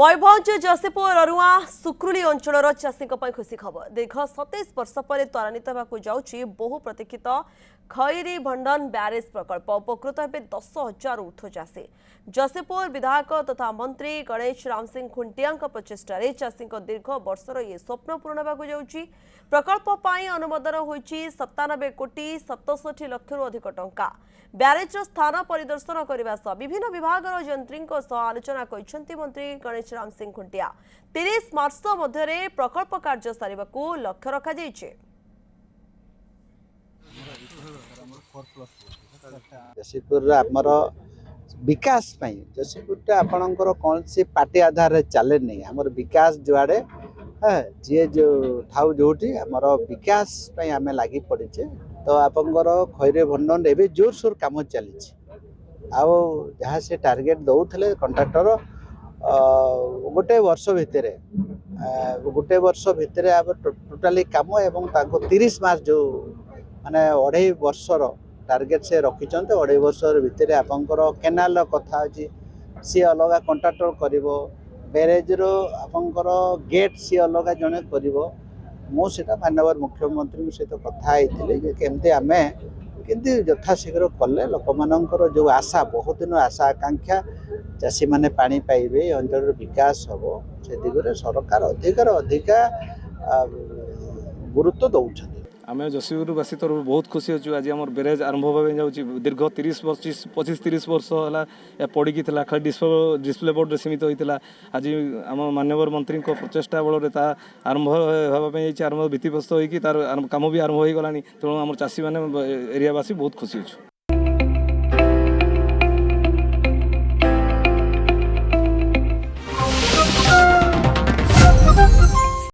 मयूरभंज जसीपुर अरुआ सुक्रुली अंचल चाषी खुशी खबर दीर्घ 27 वर्ष पर त्वरान्वित होगा जाऊँगी बहु प्रतीक्षित खैरी भंडन ब्यारेज प्रकल्प उपकृत हे 10,000 ऊर्ध्व चाषी जसीपुर विधायक तथा मंत्री गणेश राम सिंह खुंटिया प्रचेषार चाषी दीर्घ वर्षर ये स्वप्न पूरण होगा जाऊँगी प्रकल्प अनुमोदन होती 97 कोटी 67 लक्ष अधिक टंका ब्यारेज स्थान परिदर्शन करने सह विभिन्न विभाग यंत्री आलोचना कर मंत्री गणेश राम सिंह खुंटिया 30 मार्च मध्य प्रकल्प कार्य सारे को लक्ष्य रखा जसीपुर आमर विकास जसीपुर आपणकर कौन सी पार्टी आधार चले नहीं आमर विकास जुआड़े जी जो ठाऊ जो आमर विकास आम लगी पड़े तो आपंकर खैरे भंडन एवं जोरसोर कम चली जहाँ से टार्गेट दौले कंट्राक्टर गोटे वर्ष भितर टोटाली कम एवं 30 मार्च जो माने 2.5 वर्षर टार्गेट से रखिंट 2.5 वर्ष भितर आपंकर केनाल कथा अच्छी सी अलग कंट्राक्टर कर ब्यारेजर आपंकर गेट सी अलग जड़े कर मुझे माननीय मुख्यमंत्री सहित कथी केमती आम कि यथाशीघ्र कले लोक मानकर जो आशा बहुत दिन आशा आकांक्षा चाषी मैंने पानी पाइबे अंचल विकास हम से दिगरे सरकार अधिका गुरुत्व दौरान आम जसीपुरवासी तरफ बहुत खुशी अच्छु आज आम ब्यारेज आरंभ होगा जाऊँगी दीर्घ 25-30 वर्ष है पड़ी खाली डिस्प्ले बोर्ड सीमित होता आज आम माननीय मंत्री प्रचेषा बल आरंभ होगापी आरंभ भित्तिप्रस्तर होकर तार कम भी आरंभ हो गलानी तेणु आम चाषी मैंने एरियावासी बहुत खुशी अच्छु।